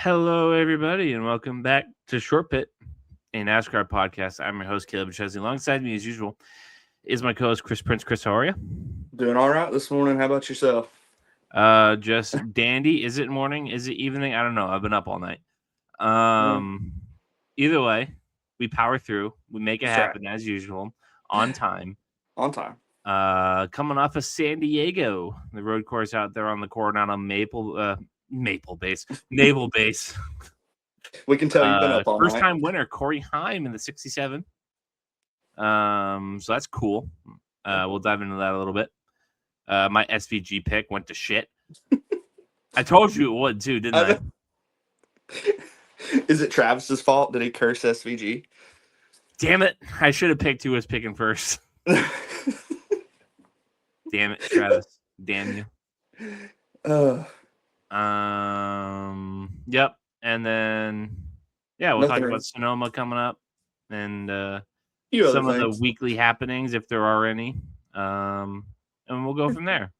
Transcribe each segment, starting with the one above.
Hello, everybody, and welcome back to Short Pit, a NASCAR podcast. I'm your host, Caleb Chesney. Alongside me, as usual, is my co-host, Chris Prince. Chris, how are you? Doing all right this morning. How about yourself? Just dandy. Is it morning? Is it evening? I don't know. I've been up all night. Yeah, Um, Either way, we power through. We make it that's right. happen as usual, on time. On time. Coming off of San Diego, the road course out there on the Coronado Naval Base. We can tell you've been up all First night. time winner Corey Heim in the 67. So that's cool. We'll dive into that a little bit. My SVG pick went to shit. I told you it would too, didn't I? Is it Travis's fault? Did he curse SVG? Damn it! I should have picked who was picking first. Damn it, Travis! Damn you. Yep. And then we'll talk about Sonoma coming up and some of the weekly happenings if there are any. And we'll go from there.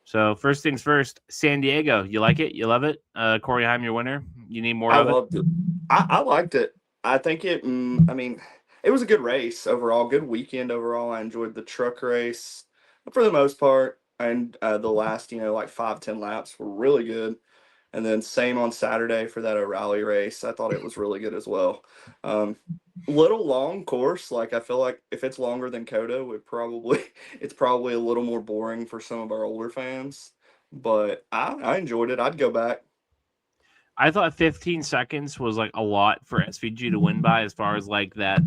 So first things first, San Diego. You like it? You love it? Corey Heim, your winner. You need more of it? Loved it. I liked it. I think it. It was a good race overall. Good weekend overall. I enjoyed the truck race for the most part, and the last 5-10 laps were really good. And then same on Saturday for that O'Reilly race. I thought it was really good as well. Little long course. Like I feel like if it's longer than Coda, it's probably a little more boring for some of our older fans. But I enjoyed it. I'd go back. I thought 15 seconds was like a lot for SVG to win by, as far as like that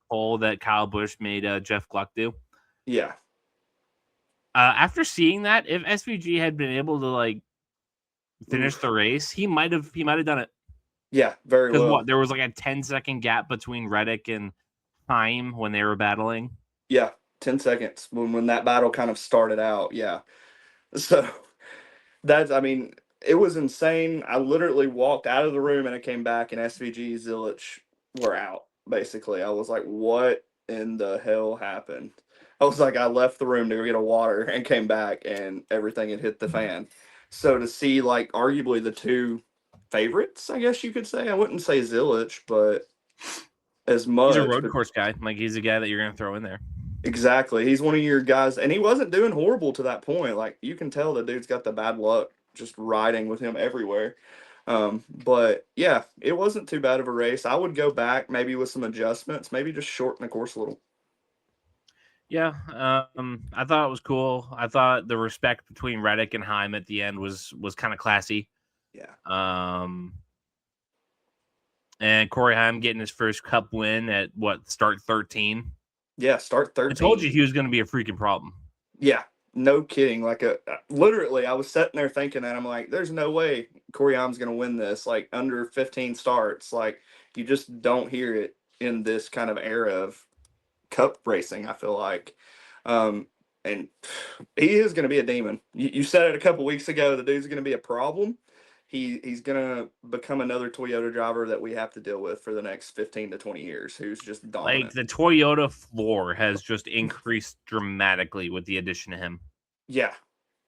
pole that Kyle Busch made Jeff Gluck do. Yeah. After seeing that, if SVG had been able to like finish the race, he might have done it. Yeah, very well. Because there was like a 10-second gap between Reddick and Heim when they were battling. Yeah, 10 seconds when that battle kind of started out. Yeah. So it was insane. I literally walked out of the room and I came back and SVG Zilich were out. Basically, I was like, what in the hell happened? I was like, I left the room to go get a water and came back and everything had hit the fan. So to see like arguably the two favorites, I guess you could say. I wouldn't say Zilich, but as much. He's a road course guy. Like he's a guy that you're going to throw in there. Exactly. He's one of your guys, and he wasn't doing horrible to that point. Like you can tell the dude's got the bad luck just riding with him everywhere. But yeah, it wasn't too bad of a race. I would go back maybe with some adjustments, maybe just shorten the course a little. Yeah, I thought it was cool. I thought the respect between Reddick and Heim at the end was kind of classy. Yeah. And Corey Heim getting his first Cup win at start 13. Yeah, start 13. I told you he was going to be a freaking problem. Yeah, no kidding. Like literally, I was sitting there thinking that I'm like, there's no way Corey Heim's going to win this. Like under 15 starts, like you just don't hear it in this kind of era of Cup racing. I feel like, and he is going to be a demon. You said it a couple weeks ago. The dude's going to be a problem. He's going to become another Toyota driver that we have to deal with for the next 15 to 20 years, who's just dominant. Like, the Toyota floor has just increased dramatically with the addition of him. Yeah,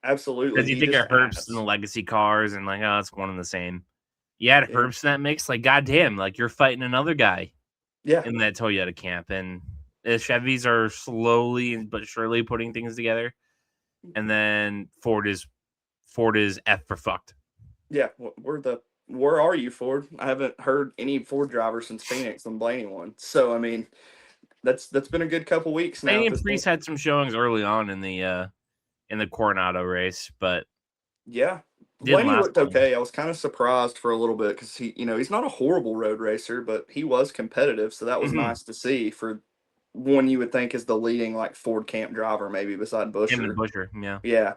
absolutely. Because you think of Herbst and the legacy cars and like, oh, it's one and the same. You add Herbst in that mix, like, goddamn, like you're fighting another guy in that Toyota camp. And the Chevys are slowly but surely putting things together. And then Ford is F for fucked. Yeah, where are you, Ford? I haven't heard any Ford driver since Phoenix and Blaney won. So I mean, that's been a good couple weeks now. Blaney and Priest had some showings early on in the Coronado race, but yeah, Blaney looked okay. I was kind of surprised for a little bit because he's not a horrible road racer, but he was competitive, so that was nice to see for one you would think is the leading like Ford camp driver, maybe beside Buescher. Him and Buescher, yeah. Yeah.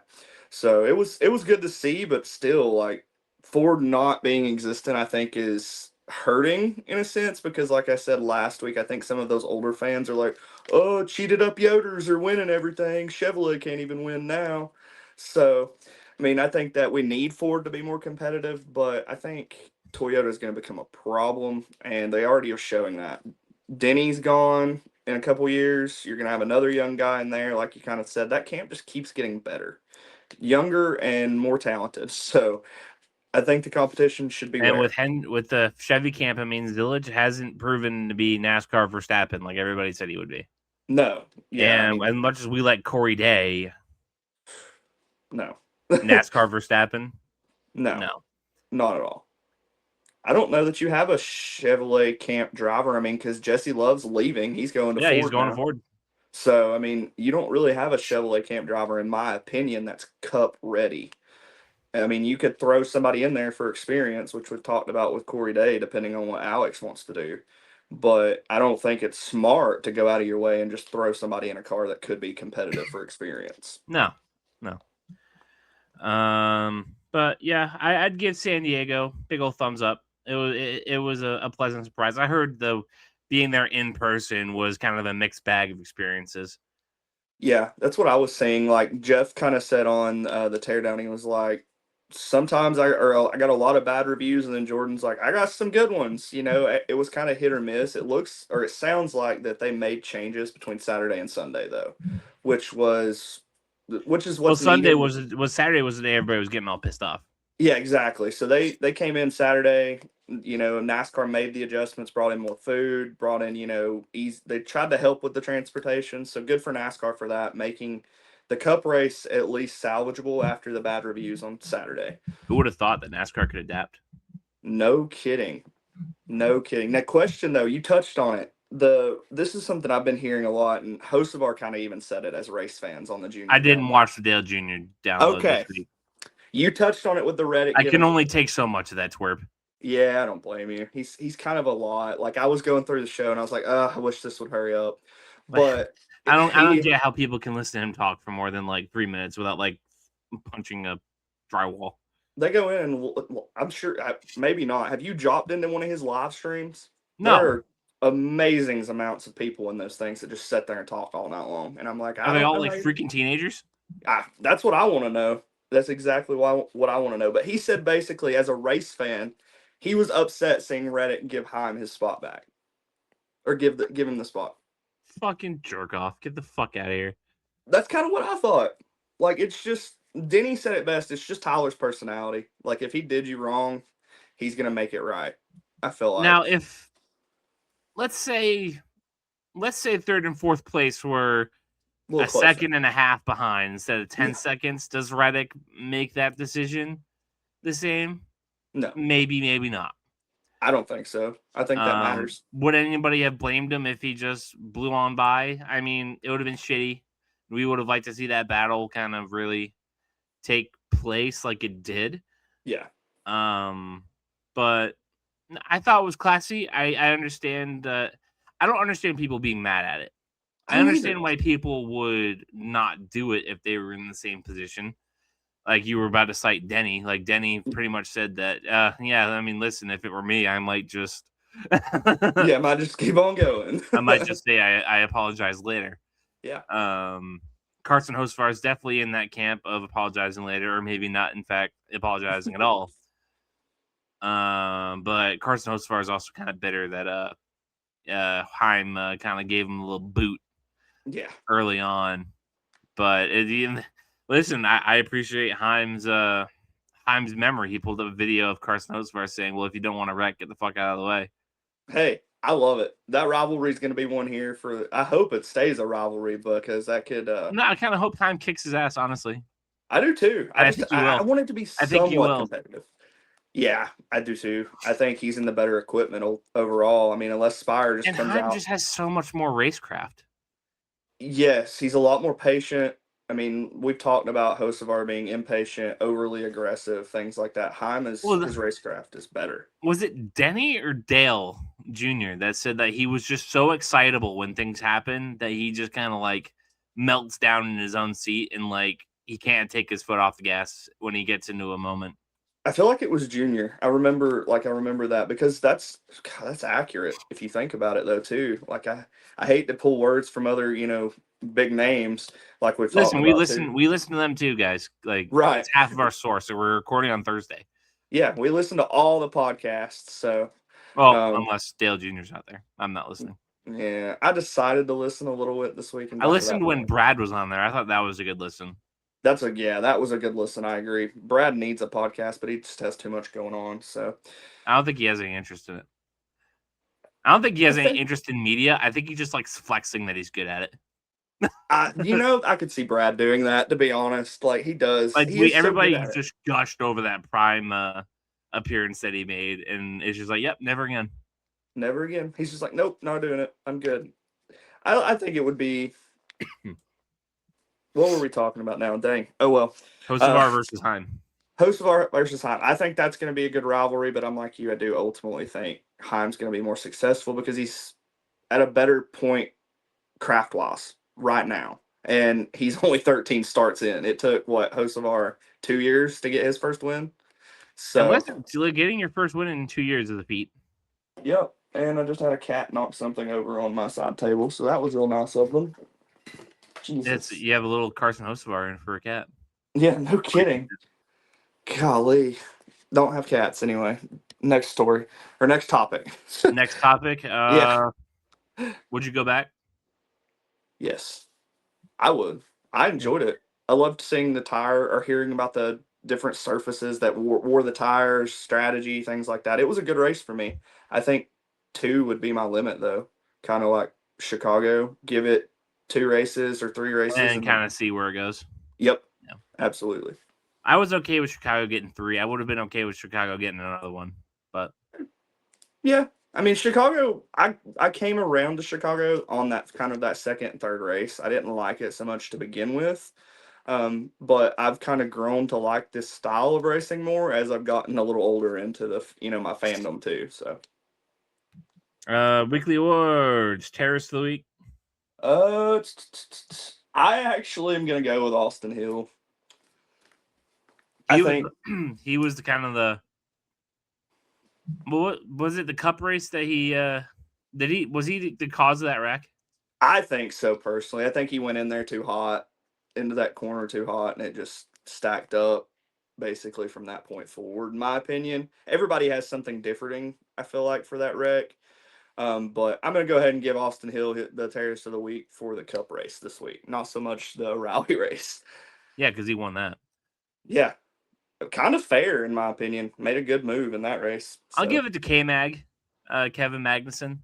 So it was good to see, but still, like, Ford not being existent, I think, is hurting in a sense because, like I said last week, I think some of those older fans are like, oh, cheated up Yoders are winning everything. Chevrolet can't even win now. So, I mean, I think that we need Ford to be more competitive, but I think Toyota is going to become a problem, and they already are showing that. Denny's gone in a couple years. You're going to have another young guy in there, like you kind of said. That camp just keeps getting better. Younger and more talented. So I think the competition should be And rare. with the Chevy camp, I mean, Zillage hasn't proven to be NASCAR Verstappen like everybody said he would be. No. Yeah. And as much as we like Corey Day, no. NASCAR Verstappen, no, not at all. I don't know that you have a Chevrolet camp driver. I mean, because Jesse Love's leaving. He's going to Ford he's going now. to Ford. So, I mean, you don't really have a Chevrolet camp driver, in my opinion, that's cup ready. I mean, you could throw somebody in there for experience, which we've talked about with Corey Day, depending on what Alex wants to do. But I don't think it's smart to go out of your way and just throw somebody in a car that could be competitive for experience. No. But yeah, I'd give San Diego big old thumbs up. It was a pleasant surprise. I heard though being there in person was kind of a mixed bag of experiences. Yeah, that's what I was saying. Like Jeff kind of said on the teardown, he was like, sometimes I got a lot of bad reviews, and then Jordan's like, I got some good ones. You know, it was kind of hit or miss. It looks or it sounds like that they made changes between Saturday and Sunday though, which is what's Sunday needed. was Saturday was the day everybody was getting all pissed off. Yeah, exactly. So they came in Saturday. You know, NASCAR made the adjustments, brought in more food, brought in easy. They tried to help with the transportation. So good for NASCAR for that, making the Cup race at least salvageable after the bad reviews on Saturday. Who would have thought that NASCAR could adapt? No kidding. No kidding. Now, question though, you touched on it. This is something I've been hearing a lot, and Hocevar kind of even said it as race fans on the junior. I didn't watch the Dale Jr. download this week. You touched on it with the Reddit. I can only take so much of that twerp. Yeah, I don't blame you. He's kind of a lot. Like I was going through the show and I was like, I wish this would hurry up. But I don't get how people can listen to him talk for more than like 3 minutes without like punching a drywall. They go in and I'm sure maybe not. Have you dropped into one of his live streams? No. There are amazing amounts of people in those things that just sit there and talk all night long. And I'm like, are they all like freaking teenagers? That's what I want to know. That's exactly what I want to know. But he said basically, as a race fan, he was upset seeing Reddit give Heim his spot back, or give him the spot. Fucking jerk off! Get the fuck out of here. That's kind of what I thought. Like it's just Denny said it best. It's just Tyler's personality. Like if he did you wrong, he's gonna make it right. I feel like now if let's say third and fourth place were a second and a half behind instead of 10 seconds, does Reddick make that decision the same? No. Maybe not. I don't think so. I think that matters. Would anybody have blamed him if he just blew on by? I mean, it would have been shitty. We would have liked to see that battle kind of really take place like it did. Yeah. But I thought it was classy. I understand. I don't understand people being mad at it. I understand why people would not do it if they were in the same position. Like you were about to cite Denny. Like Denny pretty much said that, yeah, I mean, listen, if it were me, I might just... yeah, I might just keep on going. I might just say I apologize later. Yeah. Carson Hocevar is definitely in that camp of apologizing later, or maybe not, in fact, apologizing at all. But Carson Hocevar is also kind of bitter that Heim kind of gave him a little boot. Yeah. Early on, but listen, I appreciate Heim's memory. He pulled up a video of Carson Hocevar saying, "Well, if you don't want to wreck, get the fuck out of the way." Hey, I love it. That rivalry is going to be one here for. I hope it stays a rivalry because that could. No, I kind of hope Heim kicks his ass. Honestly, I do too. I want it to be somewhat competitive. Yeah, I do too. I think he's in the better equipment overall. I mean, unless Spire just comes Heim out. just has so much more racecraft. Yes, he's a lot more patient. I mean, we've talked about Hocevar being impatient, overly aggressive, things like that. Heim his racecraft is better. Was it Denny or Dale Jr. that said that he was just so excitable when things happen that he just kind of like melts down in his own seat and like he can't take his foot off the gas when he gets into a moment? I feel like it was Junior. I remember that because that's accurate if you think about it though too. Like I hate to pull words from other, big names like we've talked about. We listen to them too, guys. Like right. It's half of our source. So we're recording on Thursday. Yeah, we listen to all the podcasts. So unless Dale Jr.'s out there. I'm not listening. Yeah. I decided to listen a little bit this week. I listened when Brad was on there. I thought that was a good listen. That was a good listen. I agree. Brad needs a podcast, but he just has too much going on. So I don't think he has any interest in it. I don't think he has any think, interest in media. I think he just likes flexing that he's good at it. I could see Brad doing that. To be honest, like he does. Like He is so good everybody at it. just gushed over that Prime appearance that he made, and it's just like, yep, never again. Never again. He's just like, nope, not doing it. I'm good. I think it would be. What were we talking about now? Dang. Oh well. Hocevar versus Heim. Hocevar versus Heim. I think that's going to be a good rivalry, but I'm like you. I do ultimately think Heim's going to be more successful because he's at a better point craft wise right now, and he's only 13 starts in. It took what Hocevar 2 years to get his first win. And So getting your first win in 2 years is a feat. Yep. And I just had a cat knock something over on my side table, so that was real nice of them. Jesus. You have a little Carson Hocevar in for a cat. Yeah, no kidding. Golly. Don't have cats anyway. Next story. Or next topic. Next topic. Yeah. Would you go back? Yes. I would. I enjoyed it. I loved seeing the tire or hearing about the different surfaces that wore the tires, strategy, things like that. It was a good race for me. I think 2 would be my limit, though. Kind of like Chicago. Give it 2 races or 3 races. And kind of see where it goes. Yep. Yeah. Absolutely. I was okay with Chicago getting 3. I would have been okay with Chicago getting another one. But yeah. I mean, Chicago, I came around to Chicago on that kind of that second and third race. I didn't like it so much to begin with. But I've kind of grown to like this style of racing more as I've gotten a little older into the, my fandom too. So, weekly awards, Terrace of the Week. I actually am gonna go with Austin Hill. He was the kind of the. What was it? The Cup race that he was he the cause of that wreck? I think so personally. I think he went in there too hot, into that corner too hot, and it just stacked up basically from that point forward. In my opinion, everybody has something differing. I feel like for that wreck. But I'm going to go ahead and give Austin Hill the Terrace of the Week for the Cup race this week. Not so much the rally race. Yeah, because he won that. Yeah. Kind of fair, in my opinion. Made a good move in that race. So. I'll give it to K-Mag, Kevin Magnuson.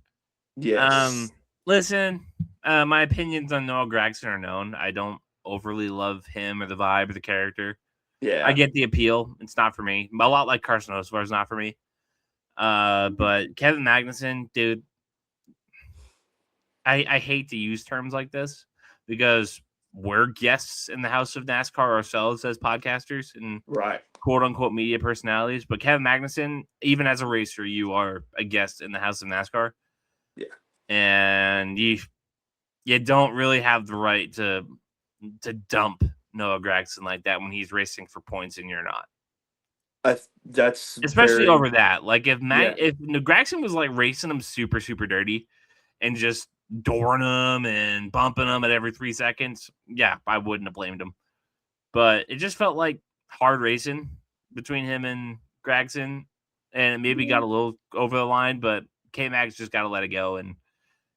Yes. Listen, my opinions on Noah Gragson are known. I don't overly love him or the vibe or the character. Yeah. I get the appeal. It's not for me. A lot like Carson Hocevar is not for me. But Kevin Magnuson, dude, I hate to use terms like this because we're guests in the house of NASCAR ourselves as podcasters and quote unquote media personalities. But Kevin Magnuson, even as a racer, you are a guest in the house of NASCAR. Yeah. And you don't really have the right to dump Noah Gragson like that when he's racing for points and you're not. That's especially over that. Like if Gragson was like racing him super, super dirty and just dooring him and bumping him at every 3 seconds, yeah, I wouldn't have blamed him. But it just felt like hard racing between him and Gragson, and it maybe got a little over the line, but K-Mag's just got to let it go and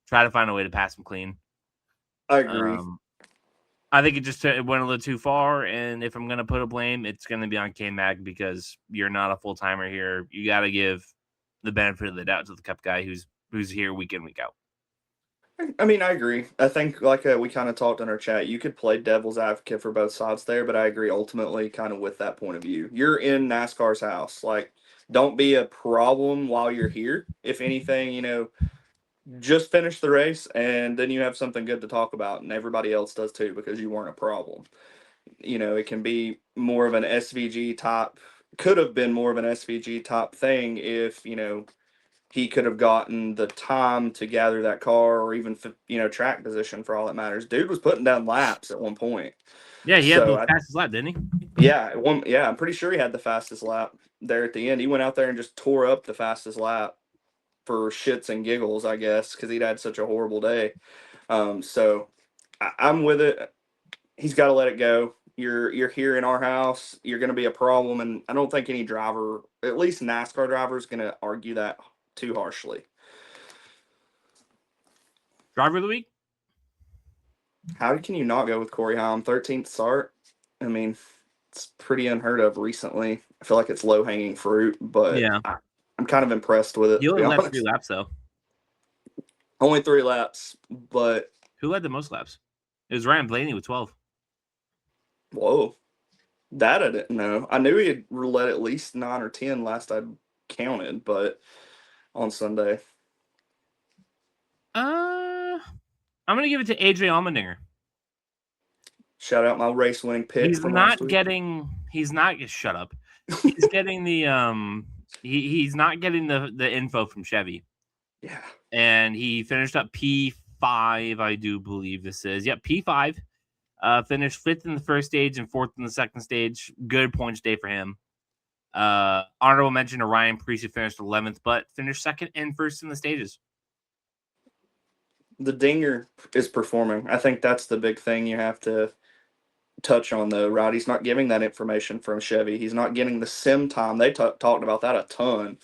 try to find a way to pass him clean. I agree. I think it went a little too far, and if I'm going to put a blame, it's going to be on K-Mag because you're not a full-timer here. You got to give the benefit of the doubt to the Cup guy who's here week in, week out. I mean, I agree. I think, like we kind of talked in our chat, you could play devil's advocate for both sides there, but I agree ultimately kind of with that point of view. You're in NASCAR's house. Like, don't be a problem while you're here. If anything, just finish the race, and then you have something good to talk about, and everybody else does too because you weren't a problem. It can be more of an SVG type, could have been more of an SVG type thing if, he could have gotten the time to gather that car or even, track position for all that matters. Dude was putting down laps at one point. Yeah, he had the fastest lap, didn't he? Yeah, I'm pretty sure he had the fastest lap there at the end. He went out there and just tore up the fastest lap for shits and giggles, I guess, because he'd had such a horrible day. So I'm with it. He's got to let it go. You're here in our house. You're going to be a problem, and I don't think any driver, at least NASCAR driver, is going to argue that too harshly. Driver of the week? How can you not go with Corey Heim? 13th start. I mean, it's pretty unheard of recently. I feel like it's low-hanging fruit, but Yeah. I'm kind of impressed with it, He to be only led honest. 3 laps, though. Only 3 laps, but... Who led the most laps? It was Ryan Blaney with 12. Whoa. That I didn't know. I knew he had led at least 9 or 10 last I counted, but on Sunday. I'm going to give it to AJ Allmendinger. Shout out my race-winning pick He's from not last week. Shut up. He's getting the he's not getting the info from Chevy. Yeah. And he finished up P5, I do believe this is. Yep, P5. Finished 5th in the first stage and 4th in the second stage. Good points day for him. Honorable mention to Ryan Preece, who finished 11th, but finished 2nd and 1st in the stages. The dinger is performing. I think that's the big thing you have to touch on, though, right? He's not giving that information from Chevy. He's not getting the sim time. They talked about that a ton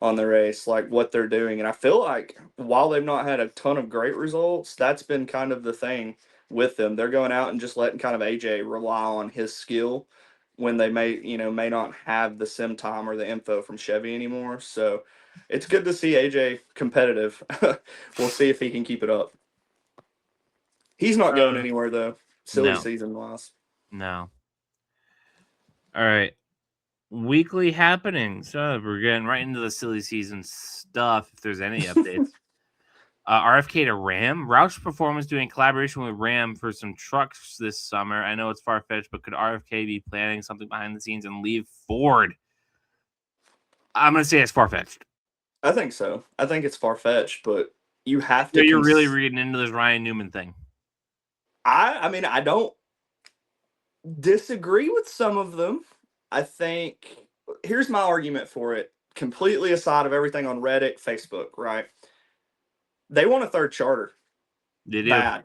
on the race, like what they're doing. And I feel like while they've not had a ton of great results, that's been kind of the thing with them. They're going out and just letting kind of AJ rely on his skill when they may not have the sim time or the info from Chevy anymore. So it's good to see AJ competitive. We'll see if he can keep it up. He's not going anywhere, though, silly season-wise. No. All right. Weekly happenings. We're getting right into the silly season stuff, if there's any updates. RFK to Ram. Roush Performance doing collaboration with Ram for some trucks this summer. I know it's far-fetched, but could RFK be planning something behind the scenes and leave Ford? I'm going to say it's far-fetched. I think so. I think it's far-fetched, but you have to... So you're really reading into this Ryan Newman thing. I mean, I don't disagree with some of them. I think... Here's my argument for it, completely aside of everything on Reddit, Facebook, right? They want a third charter. They do. Bad.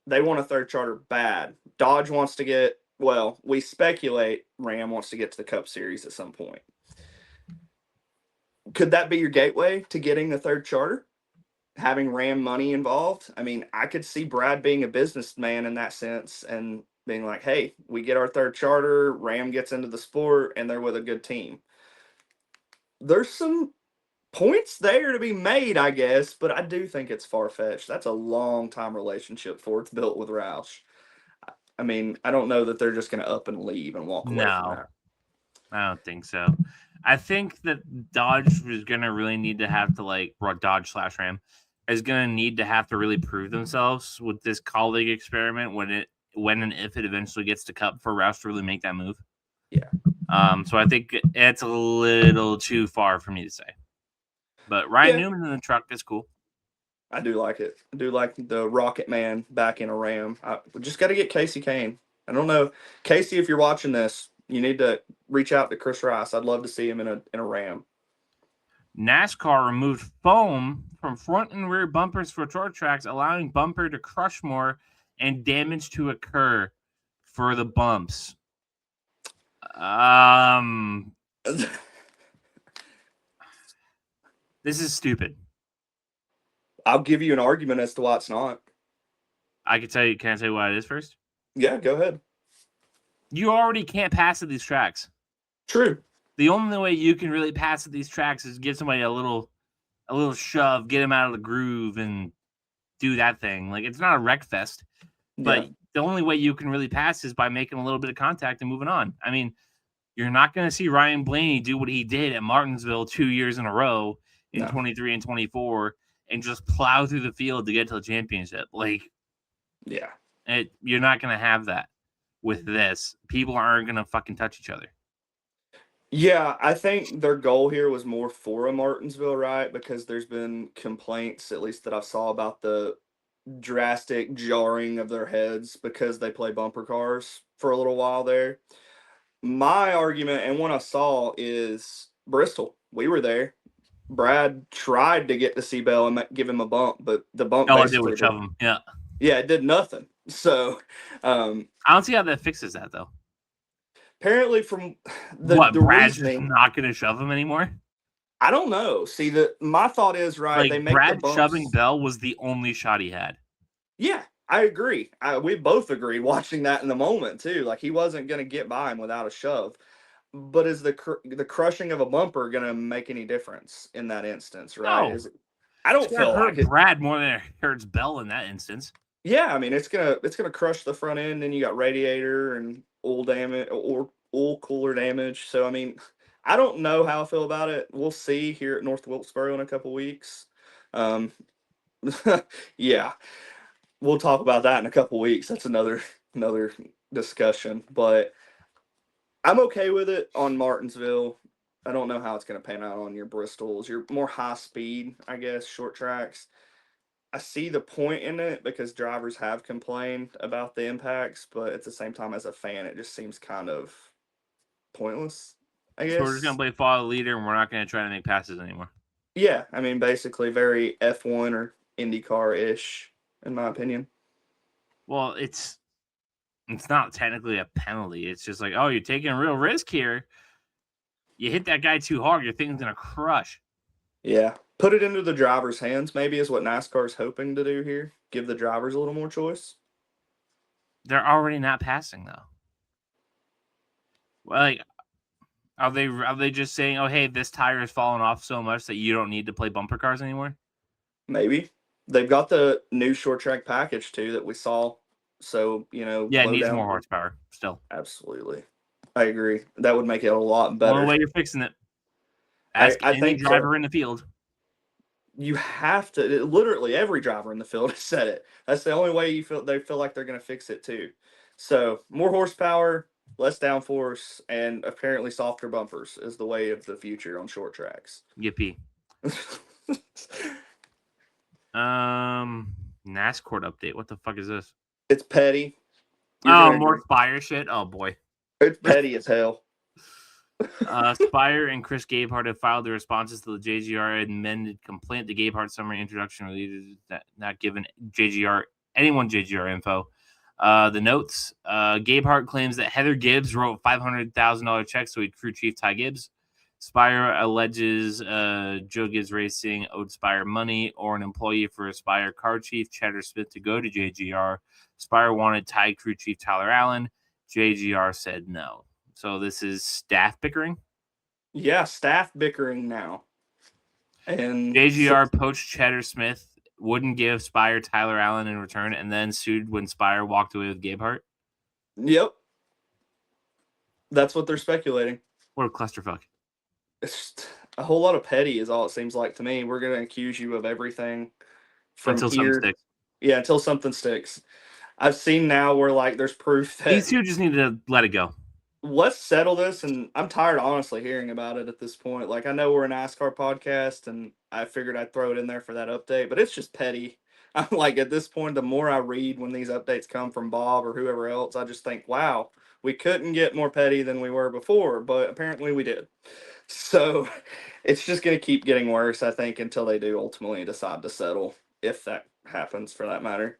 They want a third charter bad. Dodge wants to get... Well, we speculate Ram wants to get to the Cup Series at some point. Could that be your gateway to getting the third charter? Having Ram money involved? I mean, I could see Brad being a businessman in that sense and being like, hey, we get our third charter, Ram gets into the sport, and they're with a good team. There's some points there to be made, I guess, but I do think it's far-fetched. That's a long-time relationship Ford's built with Roush. I mean, I don't know that they're just going to up and leave and walk away from that. I don't think so. I think that Dodge is going to really need to have to, Dodge/Ram is going to need to have to really prove themselves with this colleague experiment when and if it eventually gets to Cup for Roush to really make that move. Yeah. So I think it's a little too far for me to say. But Ryan Newman in the truck is cool. I do like it. I do like the Rocket Man back in a Ram. We just got to get Casey Kane. I don't know. Casey, if you're watching this, you need to reach out to Chris Rice. I'd love to see him in a Ram. NASCAR removed foam from front and rear bumpers for short tracks, allowing bumper to crush more and damage to occur for the bumps. This is stupid. I'll give you an argument as to why it's not. Can I tell you why it is first? Yeah, go ahead. You already can't pass at these tracks. True. The only way you can really pass at these tracks is give somebody a little shove, get him out of the groove, and do that thing. Like, it's not a wreck fest, but the only way you can really pass is by making a little bit of contact and moving on. I mean, you're not going to see Ryan Blaney do what he did at Martinsville 2 years in a row in 23 and 24 and just plow through the field to get to the championship. You're not going to have that with this. People aren't going to fucking touch each other. Yeah, I think their goal here was more for a Martinsville, right? Because there's been complaints, at least that I saw, about the drastic jarring of their heads because they play bumper cars for a little while there. My argument, and one I saw, is Bristol. We were there. Brad tried to get to C-Bell and give him a bump, but the bump basically did shove him. Yeah. Yeah, it did nothing. So I don't see how that fixes that, though. Apparently, from the Brad's reasoning, not going to shove him anymore? I don't know. See, my thought is, right, they make Brad the bumps. Shoving Bell was the only shot he had. Yeah, I agree. We both agreed watching that in the moment too. Like he wasn't going to get by him without a shove. But is the crushing of a bumper going to make any difference in that instance? Right? No, I don't feel hurt like it. Brad more than it hurts Bell in that instance. Yeah, I mean it's gonna crush the front end, and you got radiator and oil damage or oil cooler damage. So I mean, I don't know how I feel about it. We'll see here at North Wilkesboro in a couple weeks. Um, yeah, we'll talk about that in a couple weeks. That's another discussion. But I'm okay with it on Martinsville. I don't know how it's going to pan out on your Bristols. You're more high speed, I guess, short tracks. I see the point in it because drivers have complained about the impacts, but at the same time, as a fan, it just seems kind of pointless, I So we're just guess. gonna play follow the leader, and we're not gonna try to make passes anymore. Yeah, I mean, basically, very F1 or IndyCar ish, in my opinion. Well, it's not technically a penalty. It's just like, oh, you're taking a real risk here. You hit that guy too hard, your thing's gonna crush. Yeah, put it into the driver's hands. Maybe is what NASCAR is hoping to do here. Give the drivers a little more choice. They're already not passing though. Like, are they just saying, oh, hey, this tire has fallen off so much that you don't need to play bumper cars anymore? Maybe they've got the new short track package too that we saw. So Yeah, it low needs down. more horsepower still. Absolutely, I agree. That would make it a lot better. Only way you're fixing it. Ask I any think driver so. in the field. You have to. Literally, every driver in the field has said it. That's the only way they feel like they're going to fix it too. So more horsepower, less downforce, and apparently softer bumpers is the way of the future on short tracks. Yippee. NASCAR update. What the fuck is this? It's petty. More Spire shit. Oh boy, it's petty as hell. Spire and Chris Gabehart have filed their responses to the JGR amended complaint. The Gabehart summary introduction related not given anyone JGR info. The notes. Gabehart claims that Heather Gibbs wrote $500,000 check to crew chief Ty Gibbs. Spire alleges Joe Gibbs Racing owed Spire money or an employee for Spire car chief Cheddar Smith to go to JGR. Spire wanted Ty crew chief Tyler Allen. JGR said no. So this is staff bickering? Yeah, staff bickering now. And JGR poached Cheddar Smith, wouldn't give Spire Tyler Allen in return, and then sued when Spire walked away with Gabehart? Yep. That's what they're speculating. What a clusterfuck. It's a whole lot of petty is all it seems like to me. We're going to accuse you of everything from until here. Something sticks. Yeah, until something sticks. I've seen now where there's proof that these two just need to let it go. Let's settle this, and I'm tired of honestly hearing about it at this point. I know we're a NASCAR podcast, and I figured I'd throw it in there for that update, but it's just petty. I'm at this point, the more I read when these updates come from Bob or whoever else, I just think, wow, we couldn't get more petty than we were before, but apparently we did. So it's just going to keep getting worse, I think, until they do ultimately decide to settle, if that happens for that matter.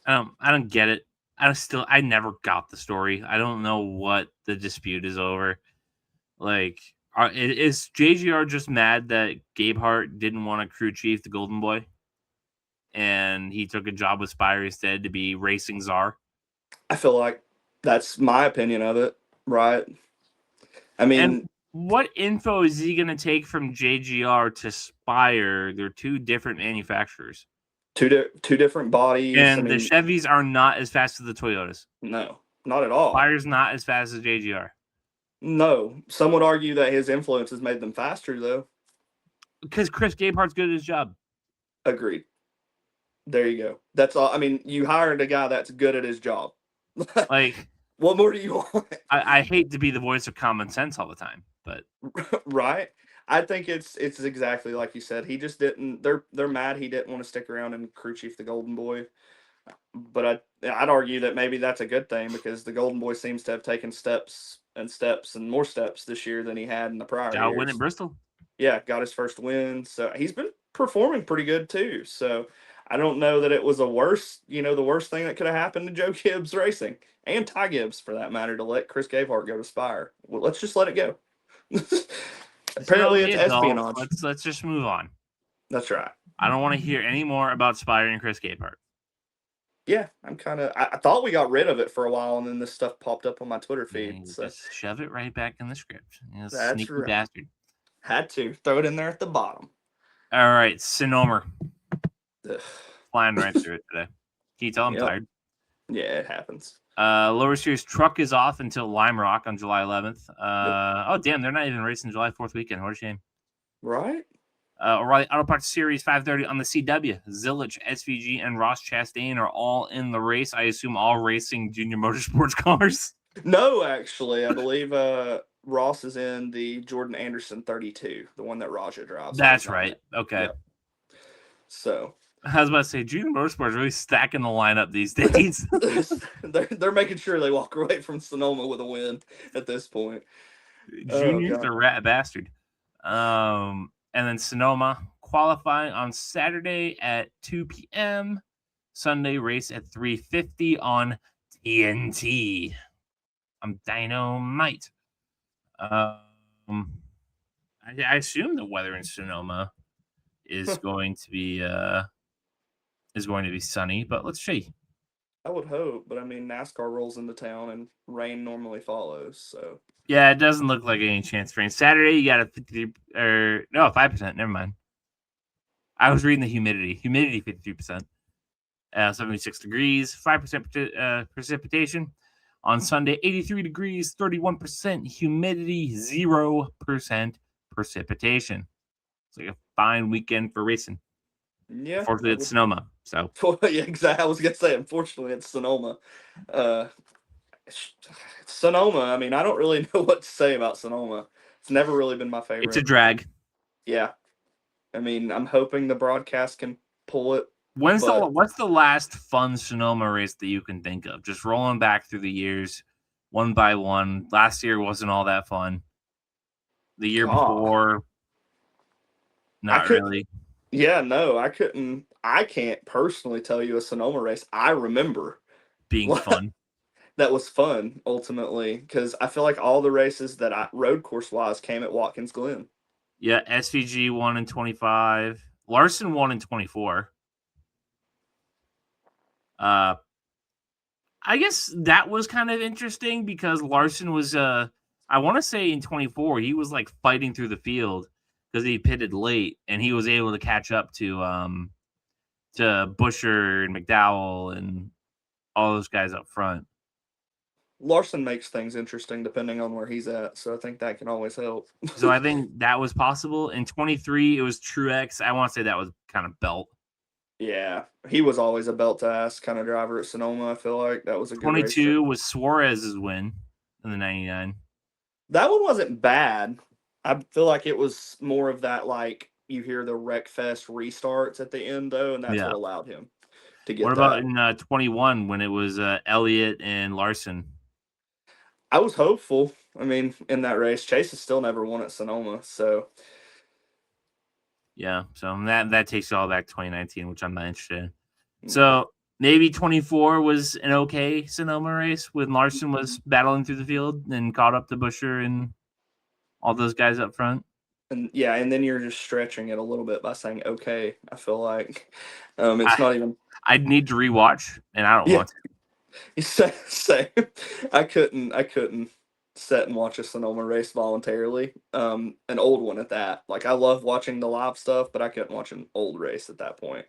I don't get it. I never got the story. I don't know what the dispute is over. Is JGR just mad that Gabehart didn't want to crew chief the Golden Boy, and he took a job with Spire instead to be racing czar? I feel like that's my opinion of it, right? I mean, and what info is he going to take from JGR to Spire? They're two different manufacturers. Two different bodies. And the Chevys are not as fast as the Toyotas. No, not at all. Spire's not as fast as JGR. No. Some would argue that his influence has made them faster, though. Because Chris Gabehart's good at his job. Agreed. There you go. That's all. I mean, you hired a guy that's good at his job. What more do you want? I hate to be the voice of common sense all the time, but right. I think it's exactly like you said. He just didn't. They're mad he didn't want to stick around and crew chief the Golden Boy. But I'd argue that maybe that's a good thing because the Golden Boy seems to have taken steps and more steps this year than he had in the prior years. Win at Bristol. Yeah, got his first win. So he's been performing pretty good too. So I don't know that it was the worst thing that could have happened to Joe Gibbs Racing and Ty Gibbs for that matter to let Chris Gabehart go to Spire. Well, let's just let it go. Apparently, it's espionage. Let's just move on. That's right. I don't want to hear any more about Spire and Chris Gabehart. Yeah, I thought we got rid of it for a while, and then this stuff popped up on my Twitter feed. So Just shove it right back in the script. that's Sneaky right. bastard. Had to throw it in there at the bottom. All right, Sonoma. Flying right through it today. Can you tell I'm tired? Yeah, it happens. Lower Series truck is off until Lime Rock on July 11th. Oh, damn, they're not even racing July 4th weekend. What a shame. Right? O'Reilly Auto Parts Series 530 on the CW. Zillich, SVG, and Ross Chastain are all in the race. I assume all racing junior motorsports cars. No, actually, I believe Ross is in the Jordan Anderson 32, the one that Raja drives. That's right. Okay. Yep. So I was about to say, junior motorsports really stacking the lineup these days. they're making sure they walk away from Sonoma with a win at this point. Junior's a rat bastard. And then Sonoma qualifying on Saturday at 2 p.m. Sunday race at 3:50 on TNT. I'm Dynamite. I assume the weather in Sonoma is going to be sunny, but let's see. I would hope, but I mean NASCAR rolls into town and rain normally follows, so yeah, it doesn't look like any chance for rain. Saturday you got a 5%. Never mind. I was reading the humidity. Humidity 53%. 76 degrees, 5% precipitation. On Sunday, 83 degrees, 31% humidity, 0% precipitation. It's like a fine weekend for racing. Yeah. Unfortunately, it's Sonoma. So yeah, exactly. I was gonna say, unfortunately, it's Sonoma. Sonoma. I mean, I don't really know what to say about Sonoma. It's never really been my favorite. It's a drag. Yeah. I mean, I'm hoping the broadcast can pull it. What's the last fun Sonoma race that you can think of? Just rolling back through the years, one by one. Last year wasn't all that fun. The year before, not really. Yeah, no, I couldn't. I can't personally tell you a Sonoma race I remember being fun. That was fun ultimately, because I feel like all the races that road course wise came at Watkins Glen. Yeah, SVG won in 25. Larson won in 24. I guess that was kind of interesting because Larson was I want to say in 24 he was like fighting through the field because he pitted late and he was able to catch up to Busher and McDowell and all those guys up front. Larson makes things interesting depending on where he's at, so I think that can always help. So I think that was possible. In 23 it was Truex. I want to say that was kind of belt. Yeah, he was always a belt-to-ass kind of driver at Sonoma. I feel like that was a good 22 was Suarez's win in the 99. That one wasn't bad. I feel like it was more of that, like, you hear the Wreckfest restarts at the end, though, and that's what allowed him to get What about in 21 when it was Elliott and Larson? I was hopeful. I mean, in that race, Chase has still never won at Sonoma, so yeah, so that takes you all back to 2019, which I'm not interested in. So maybe 24 was an okay Sonoma race when Larson was battling through the field and caught up to Busher and all those guys up front. And yeah, and then you're just stretching it a little bit by saying okay. I feel like it's not even. I'd need to rewatch, and I don't want to. Same. I couldn't sit and watch a Sonoma race voluntarily. An old one at that. Like, I love watching the live stuff, but I couldn't watch an old race at that point.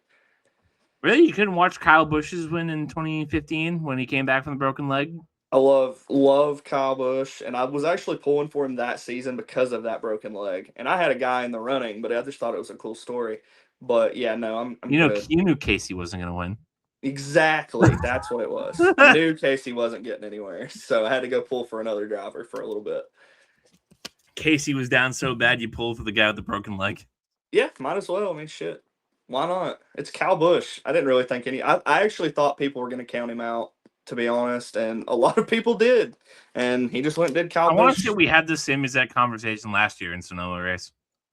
Really? You couldn't watch Kyle Busch's win in 2015 when he came back from the broken leg? I love Kyle Busch, and I was actually pulling for him that season because of that broken leg. And I had a guy in the running, but I just thought it was a cool story. But yeah, no, I'm you knew Casey wasn't going to win. Exactly. That's what it was. I knew Casey wasn't getting anywhere, so I had to go pull for another driver for a little bit. Casey was down so bad you pulled for the guy with the broken leg. Yeah, might as well. I mean, shit. Why not? It's Kyle Busch. I didn't really think I actually thought people were going to count him out, to be honest, and a lot of people did. And he just went and did Kyle Busch. I want to say we had the same exact conversation last year in Sonoma race.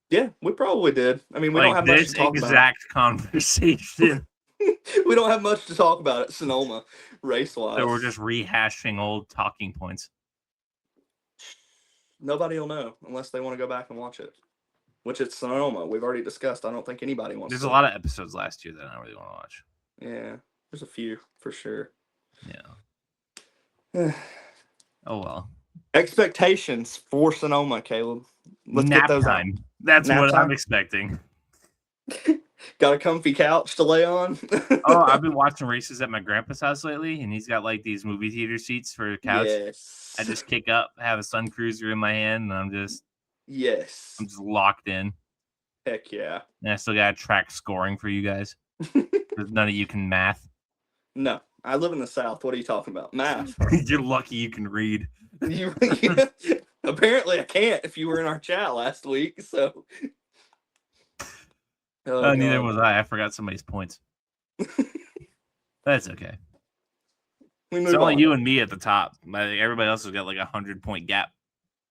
Yeah, we probably did. I mean, we don't have much to talk about. This exact conversation. We don't have much to talk about at Sonoma race-wise. So we're just rehashing old talking points. Nobody will know unless they want to go back and watch it. Which it's Sonoma. We've already discussed. I don't think anybody wants There's a lot of episodes last year that I don't really want to watch. Yeah. There's a few for sure. Yeah. Oh well. Expectations for Sonoma, Caleb. Let's Nap get those time. out. That's Nap what time? I'm expecting. Got a comfy couch to lay on? Oh, I've been watching races at my grandpa's house lately, and he's got like these movie theater seats for a couch. Yes. I just kick up, have a Sun Cruiser in my hand, and I'm just locked in. Heck yeah. And I still got to track scoring for you guys. Because none of you can math. No, I live in the South. What are you talking about? Math. You're lucky you can read. Apparently I can't if you were in our chat last week, so. Neither was I. I forgot somebody's points. That's okay. It's only you and me at the top. Everybody else has got like 100-point gap.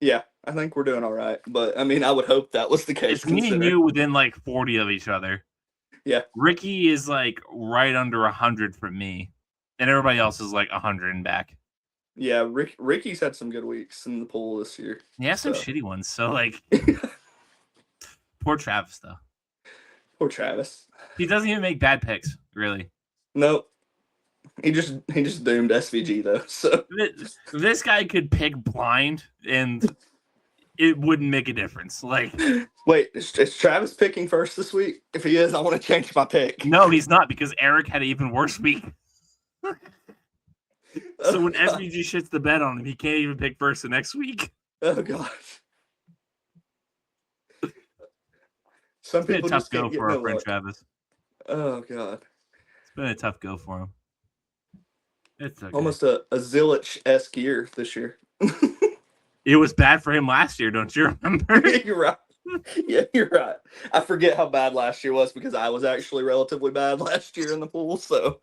Yeah, I think we're doing all right. But, I mean, I would hope that was the case. It's me and you within like 40 of each other. Yeah. Ricky is like right under 100 from me. And everybody else is like 100 and back. Yeah, Ricky's had some good weeks in the pool this year. Yeah, some shitty ones. So, like, poor Travis, though. Poor Travis. He doesn't even make bad picks, really. Nope. He just doomed SVG, though. So this guy could pick blind, and it wouldn't make a difference. Like, wait, is Travis picking first this week? If he is, I want to change my pick. No, he's not, because Eric had an even worse week. So when SVG shits the bed on him, he can't even pick first the next week. Oh gosh. Some people been a tough just go for our friend Travis. Oh god. It's been a tough go for him. It's okay. Almost a Zilich-esque year this year. It was bad for him last year, don't you remember? You're right. Yeah, you're right. I forget how bad last year was because I was actually relatively bad last year in the pool, so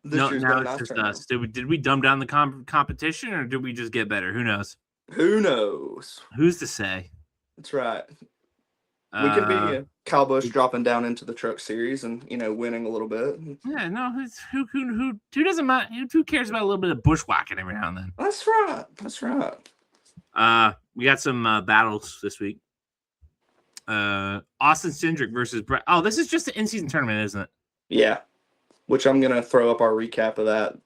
now it's just us. Did we dumb down the competition, or did we just get better? Who knows? Who knows? Who's to say? That's right. We could be Kyle Busch dropping down into the Truck Series and winning a little bit. Yeah, no. Who doesn't mind? Who cares about a little bit of bushwhacking every now and then? That's right. That's right. We got some battles this week. Austin Cindric versus Brett. Oh, this is just an in-season tournament, isn't it? Yeah. Which I'm gonna throw up our recap of that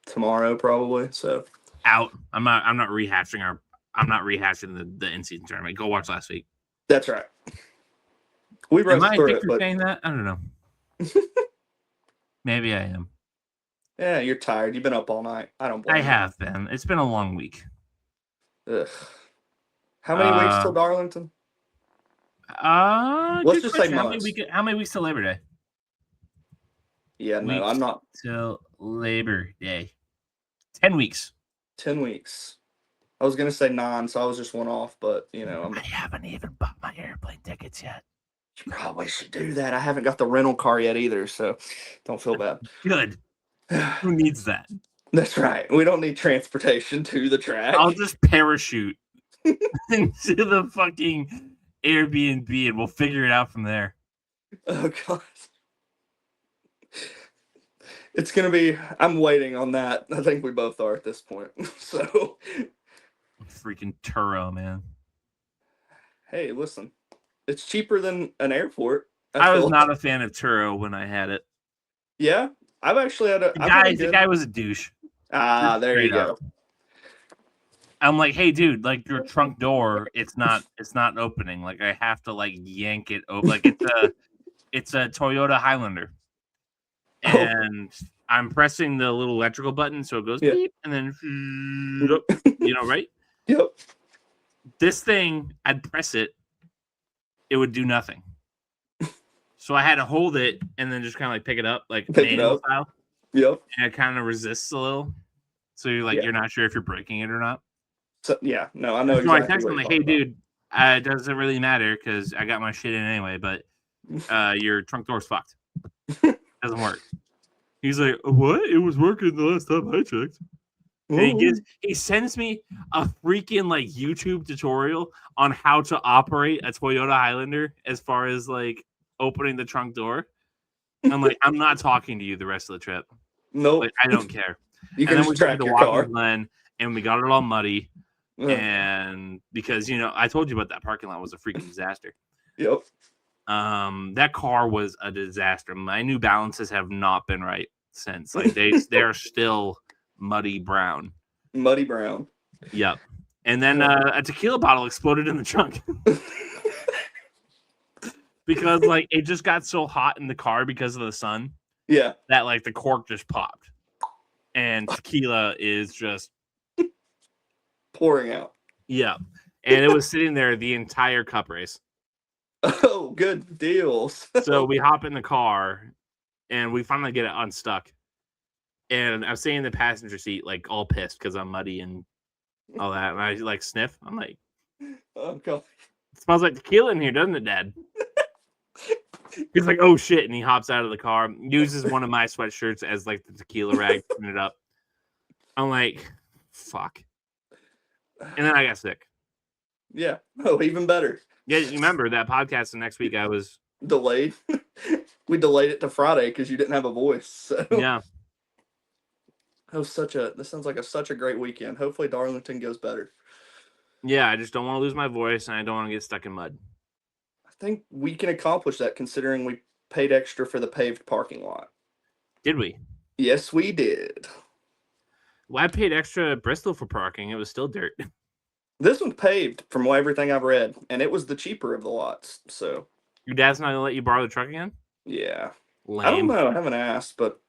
tomorrow, probably. So out. I'm not rehashing the in-season tournament. Go watch last week. That's right. We Am I addicted to saying that? I don't know. Maybe I am. Yeah, you're tired. You've been up all night. I don't blame you. I have been. It's been a long week. Ugh. How many weeks till Darlington? Let's just say months. How many weeks till Labor Day? Yeah, no, I'm not. Till Labor Day. 10 weeks. 10 weeks. I was going to say 9, so I was just one off, but, I haven't even bought my airplane tickets yet. You probably should do that. I haven't got the rental car yet either, so don't feel bad. Good. Who needs that? That's right. We don't need transportation to the track. I'll just parachute into the fucking Airbnb, and we'll figure it out from there. Oh, God. It's going to be, I'm waiting on that. I think we both are at this point. So. Freaking Turo, man. Hey, listen. It's cheaper than an airport. I was not a fan of Turo when I had it. Yeah? I've actually had a... The guy was a douche. There you go. I'm like, hey, dude, like your trunk door, it's not opening. Like I have to like yank it open. Like it's a Toyota Highlander. And I'm pressing the little electrical button, so it goes beep, and then right? Yep. This thing, I'd press it, it would do nothing. So I had to hold it and then just kind of like pick it up, like manual style. Yep. And it kind of resists a little. So you're like, you're not sure if you're breaking it or not. So yeah, no, I know. So I text him like, hey, dude, it doesn't really matter because I got my shit in anyway, but your trunk door's fucked. Doesn't work. He's like, what? It was working the last time I checked. And he sends me a freaking like YouTube tutorial on how to operate a Toyota Highlander as far as like opening the trunk door. I'm like, I'm not talking to you the rest of the trip. Nope. Like, I don't care. You can just track your car. And we got it all muddy. And because, I told you about that parking lot was a freaking disaster. Yep. That car was a disaster. My New Balances have not been right since. Like they're still muddy brown. Muddy brown. Yep. And then a tequila bottle exploded in the trunk. Because like it just got so hot in the car because of the sun. Yeah. That like the cork just popped. And tequila is just pouring out. Yeah. And it was sitting there the entire cup race. Oh, good deals. So we hop in the car and we finally get it unstuck. And I'm sitting in the passenger seat, like all pissed because I'm muddy and all that. And I like sniff. I'm like, oh, God. It smells like tequila in here, doesn't it, Dad? He's like, oh shit. And he hops out of the car, uses one of my sweatshirts as like the tequila rag, putting it up. I'm like, fuck. And then I got sick. Yeah. Oh, even better. Yeah, you remember that podcast the next week I was delayed. We delayed it to Friday because you didn't have a voice. So. Yeah. This sounds like such a great weekend. Hopefully Darlington goes better. Yeah, I just don't want to lose my voice and I don't want to get stuck in mud. I think we can accomplish that considering we paid extra for the paved parking lot. Did we? Yes, we did. Well, I paid extra at Bristol for parking. It was still dirt. This one's paved from everything I've read, and it was the cheaper of the lots. So your dad's not gonna let you borrow the truck again? Yeah. Lame. I don't know. I haven't asked, but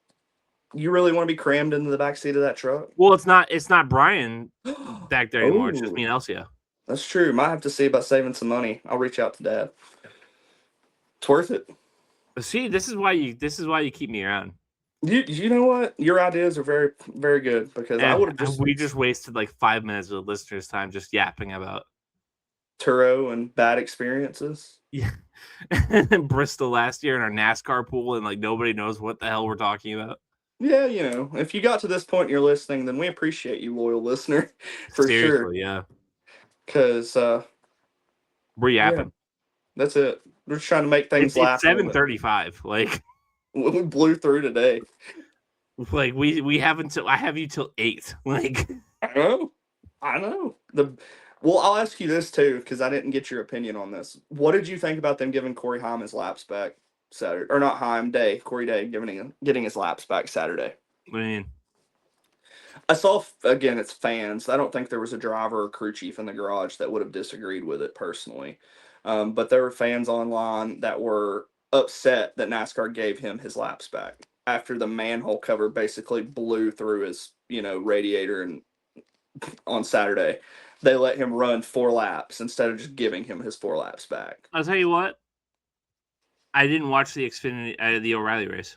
you really want to be crammed into the back seat of that truck? Well, it's not Brian back there anymore. It's just me and Elsia. That's true. Might have to see about saving some money. I'll reach out to Dad. It's worth it. See, this is why you keep me around. You know what? Your ideas are very, very good because I would have we just wasted like 5 minutes of the listeners' time just yapping about Turo and bad experiences. Yeah. Bristol last year in our NASCAR pool, and like nobody knows what the hell we're talking about. Yeah, if you got to this point and you're listening, then we appreciate you, loyal listener, for Seriously, sure. Yeah. Because we're yapping. Yeah, that's it. We're just trying to make things laugh. It's 7:35. Like we blew through today. Like we have until I have you till 8. Like I know. Well, I'll ask you this too because I didn't get your opinion on this. What did you think about them giving Corey Heim his laps back Saturday, or not Heim Day? Corey Day getting his laps back Saturday. What do you mean? I saw again. It's fans. I don't think there was a driver or crew chief in the garage that would have disagreed with it personally, but there were fans online that were upset that NASCAR gave him his laps back after the manhole cover basically blew through his radiator, and on Saturday they let him run 4 laps instead of just giving him his 4 laps back. I'll tell you what, I didn't watch the the O'Reilly race,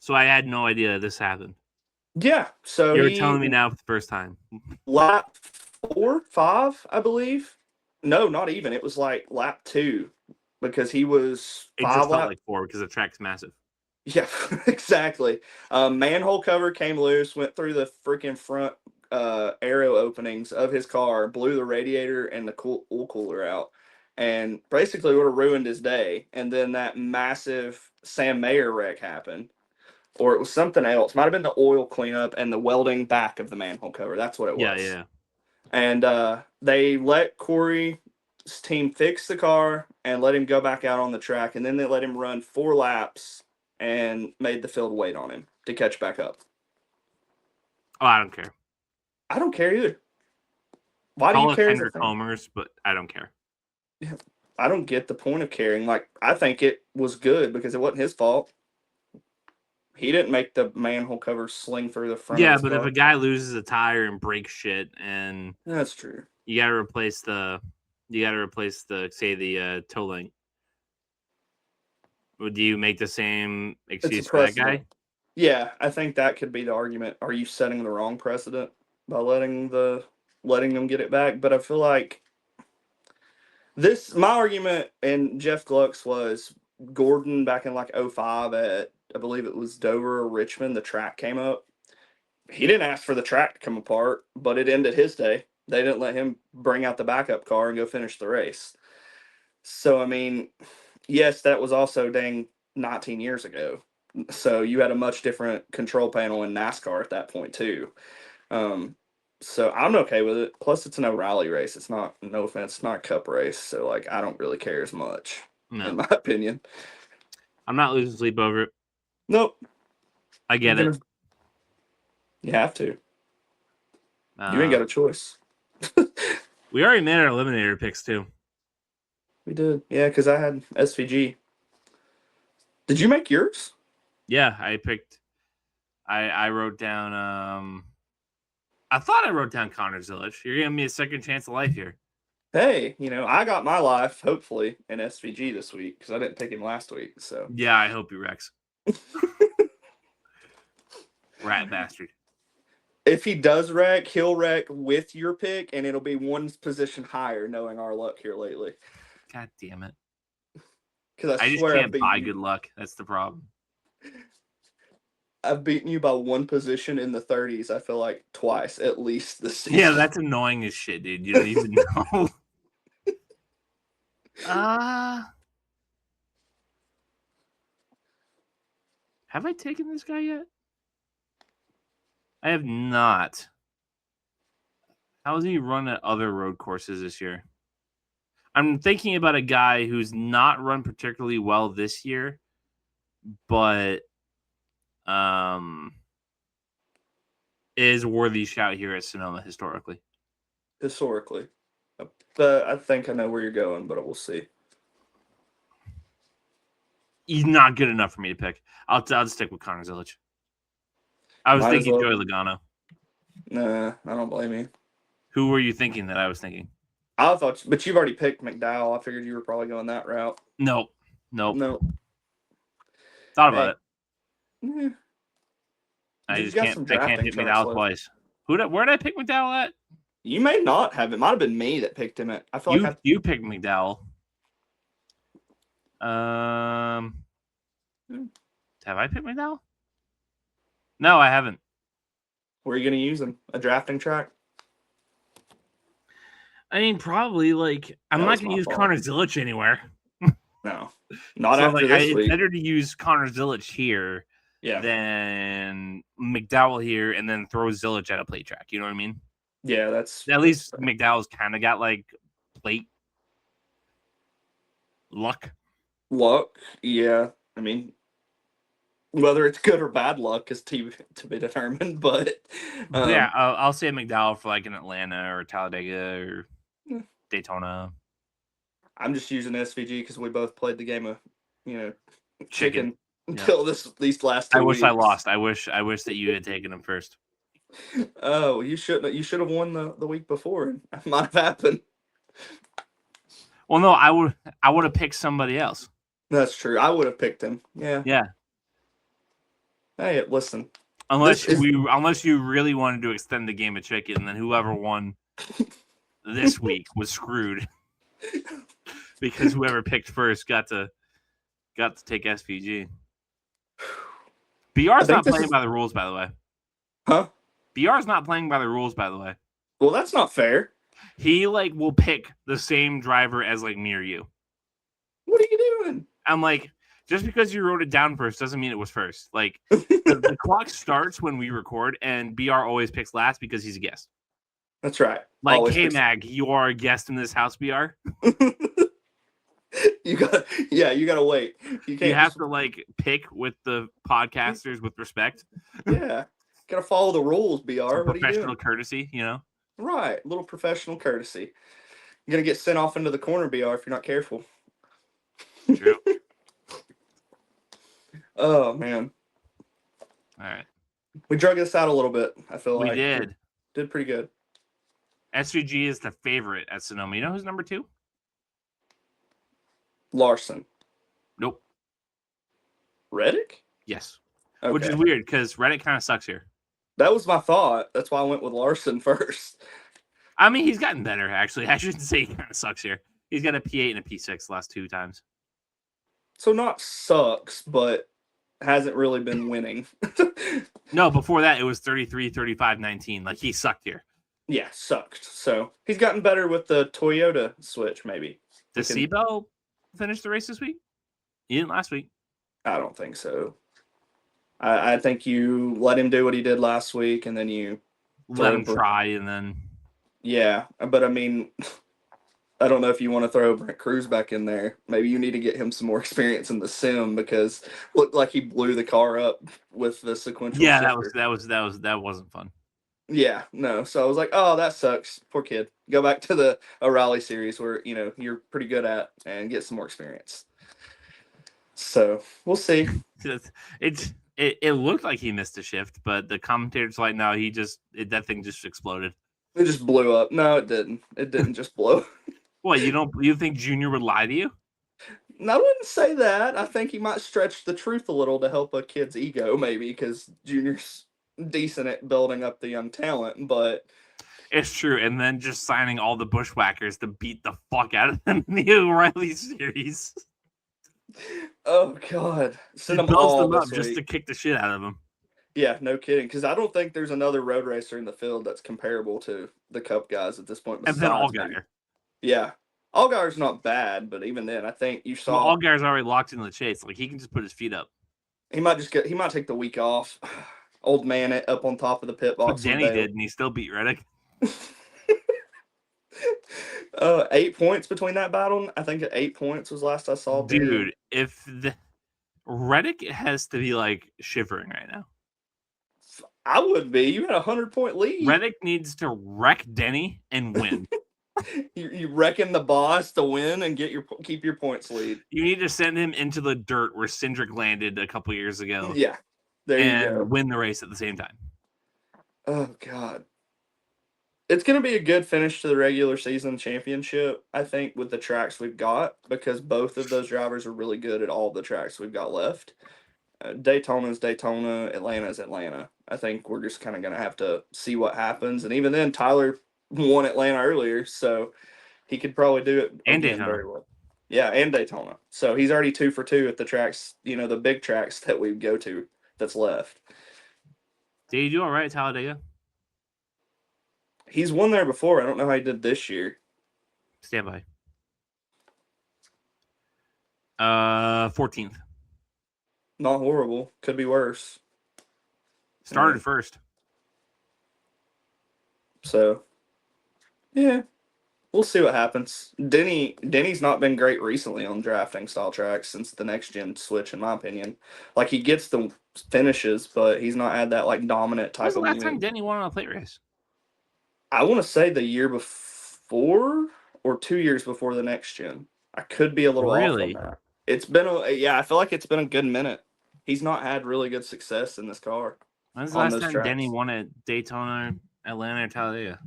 so I had no idea this happened. Yeah, so you're telling me now for the first time. Lap 4, 5, I believe. No, not even. It was like lap 2 because he was 5 laps. It just felt like 4 because the track's massive. Yeah, exactly. Manhole cover came loose, went through the freaking front aero openings of his car, blew the radiator and the oil cooler out, and basically would have ruined his day. And then that massive Sam Mayer wreck happened. Or it was something else. Might have been the oil cleanup and the welding back of the manhole cover. That's what it was. Yeah. And they let Corey's team fix the car and let him go back out on the track. And then they let him run 4 laps and made the field wait on him to catch back up. Oh, I don't care. I don't care either. Why do you care? Hendrick homers, but I don't care. Yeah, I don't get the point of caring. Like, I think it was good because it wasn't his fault. He didn't make the manhole cover sling through the front. Yeah, but if a guy loses a tire and breaks shit, and that's true, you got to replace the toe link. Would you make the same excuse for that guy? Yeah, I think that could be the argument. Are you setting the wrong precedent by letting them get it back? But I feel like my argument and Jeff Gluck's was Gordon back in like 05 at, I believe it was Dover or Richmond, the track came up. He didn't ask for the track to come apart, but it ended his day. They didn't let him bring out the backup car and go finish the race. So, I mean, yes, that was also dang 19 years ago. So you had a much different control panel in NASCAR at that point too. So I'm okay with it. Plus, it's an O'Reilly race. It's not, no offense, it's not a cup race. So, like, I don't really care as much. in my opinion. I'm not losing sleep over it. Nope. I get it. You have to. You ain't got a choice. We already made our eliminator picks too. We did. Yeah, because I had SVG. Did you make yours? Yeah, I picked. I wrote down. I thought I wrote down Connor Zilic. You're giving me a second chance of life here. Hey, I got my life, hopefully, in SVG this week because I didn't pick him last week. So yeah, I hope he wrecks. Rat bastard. If he does wreck, he'll wreck with your pick, and it'll be one position higher, knowing our luck here lately. God damn it. Because I just can't buy good luck. That's the problem. I've beaten you by one position in the 30s, I feel like, twice, at least this season. Yeah, that's annoying as shit, dude. You don't even know. Have I taken this guy yet? I have not. How has he run at other road courses this year? I'm thinking about a guy who's not run particularly well this year, but is a worthy shout here at Sonoma historically. Historically. I think I know where you're going, but we'll see. He's not good enough for me to pick. I'll stick with Connor Zilic. I was thinking Joey Logano. Nah, I don't blame you. Who were you thinking that I was thinking? I thought, but you've already picked McDowell. I figured you were probably going that route. Nope. No. Thought about it. Yeah. I can't pick McDowell twice. Where did I pick McDowell at? You may not have. It might have been me that picked him at. I feel like you picked McDowell. Have I picked McDowell? No, I haven't. Where are you going to use him? A drafting track? I mean, probably. I'm not going to use Connor Zilic anywhere. No, not after this week. It's better to use Connor Zilic here than McDowell here, and then throw Zilic at a plate track. You know what I mean? Yeah, that's at least McDowell's kind of got plate luck. Luck, yeah. I mean, whether it's good or bad luck is to be determined. But yeah, I'll say McDowell for an Atlanta or Talladega or Daytona. I'm just using SVG because we both played the game of chicken until these last 2 weeks. I wish I lost. I wish that you had taken him first. Oh, you should have won the week before. That might have happened. Well, no, I would have picked somebody else. That's true. I would have picked him. Yeah. Yeah. Hey, listen. Unless you really wanted to extend the game of chicken, and then whoever won this week was screwed. Because whoever picked first got to take SVG. BR's not playing by the rules, by the way. Huh? BR's not playing by the rules, by the way. Well, that's not fair. He will pick the same driver as me or you. What are you doing? I'm just because you wrote it down first doesn't mean it was first. The clock starts when we record, and BR always picks last because he's a guest. That's right. K-Mag, you are a guest in this house, BR. You gotta wait. You have to pick with the podcasters with respect. Yeah, gotta follow the rules, BR. What are you doing? Professional courtesy, Right, a little professional courtesy. You're gonna get sent off into the corner, BR, if you're not careful. True. Oh man. All right. We drug this out a little bit. I feel we did pretty good. SVG is the favorite at Sonoma. You know who's number 2? Larson. Nope. Reddick? Yes. Okay. Which is weird because Reddick kind of sucks here. That was my thought. That's why I went with Larson first. I mean, he's gotten better, actually. I shouldn't say he kind of sucks here. He's got a P8 and a P6 the last 2 times. So not sucks, but hasn't really been winning. No, before that, it was 33, 35, 19. He sucked here. Yeah, sucked. So he's gotten better with the Toyota switch, maybe. Does Seabell finish the race this week? He didn't last week. I don't think so. I think you let him do what he did last week, and then you let him try, and then... Yeah, but I mean, I don't know if you want to throw Brent Cruz back in there. Maybe you need to get him some more experience in the sim because looked like he blew the car up with the sequential shifter. That wasn't fun. Yeah, no. So I was like, oh, that sucks. Poor kid. Go back to a rally series where you're pretty good at and get some more experience. So we'll see. It looked like he missed a shift, but the commentators like, no, that thing just exploded. It just blew up. No, it didn't. It didn't just blow. What, you think Junior would lie to you? I wouldn't say that. I think he might stretch the truth a little to help a kid's ego, maybe, because Junior's decent at building up the young talent, but it's true. And then just signing all the bushwhackers to beat the fuck out of them in the O'Reilly series. Oh God! Send them all up just to kick the shit out of them. Yeah, no kidding. Because I don't think there's another road racer in the field that's comparable to the Cup guys at this point. And then Allgaier. Yeah, Allgaier's not bad, but even then, I think you saw Allgaier's already locked in the chase. Like he can just put his feet up. He might take the week off. Old man up on top of the pit box. But Denny did, and he still beat Reddick. 8 points between that battle. I think 8 points was last I saw. Dude, if the Reddick has to be like shivering right now. I would be. You had a 100-point lead. Reddick needs to wreck Denny and win. you reckon the boss to win and keep your points lead. You need to send him into the dirt where Cindric landed a couple years ago. Yeah, there you go. Win the race at the same time. Oh God, it's going to be a good finish to the regular season championship, I think, with the tracks we've got, because both of those drivers are really good at all the tracks we've got left. Daytona's Daytona, Atlanta's Atlanta. I think we're just kind of going to have to see what happens. And even then, Tyler won Atlanta earlier, so he could probably do it and Daytona very well. Yeah, and Daytona. So he's already 2 for 2 at the tracks, the big tracks that we go to that's left. Did he do all right at Talladega? He's won there before. I don't know how he did this year. Stand by. 14th. Not horrible. Could be worse. Started first. So, yeah. We'll see what happens. Denny's not been great recently on drafting style tracks since the next gen switch, in my opinion. Like, he gets the finishes, but he's not had that like dominant type of. When's the last time Denny won on a plate race? I want to say the year before or 2 years before the next gen. I could be a little off on that. It's been I feel like it's been a good minute. He's not had really good success in this car. When's the last time Denny won at Daytona, Atlanta, or Talladega?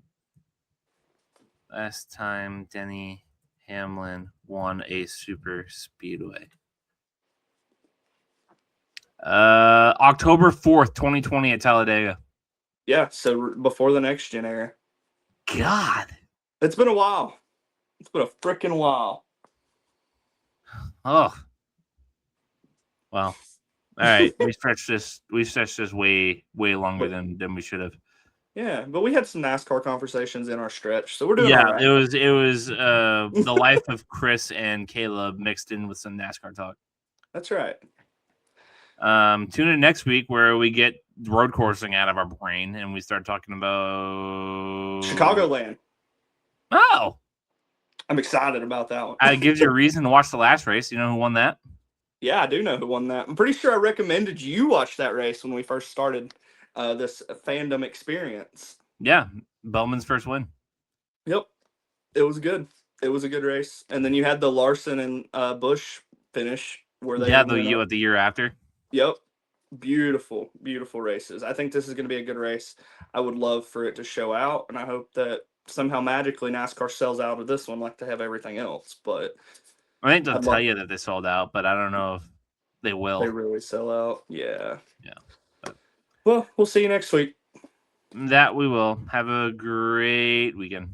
Last time Denny Hamlin won a super speedway. October 4th, 2020 at Talladega. Yeah, so before the next gen era. God. It's been a while. It's been a freaking while. Oh. Well. All right. we stretched this way longer than we should have. Yeah, but we had some NASCAR conversations in our stretch, so we're doing all right. It was the life of Chris and Caleb mixed in with some NASCAR talk. That's right. Tune in next week where we get road coursing out of our brain and we start talking about Chicagoland. Oh, I'm excited about that one. It gives you a reason to watch the last race. You know who won that? Yeah, I do know who won that. I'm pretty sure I recommended you watch that race when we first started this fandom experience. Yeah, Bowman's first win. Yep, it was good. It was a good race. And then you had the Larson and Busch finish where they the year after. Yep, beautiful races. I think this is going to be a good race. I would love for it to show out, and I hope that somehow magically NASCAR sells out of this one like they have everything else. But I think they'll tell you that they sold out, but I don't know if they will. They really sell out. Yeah. But, well, we'll see you next week. That we will. Have a great weekend.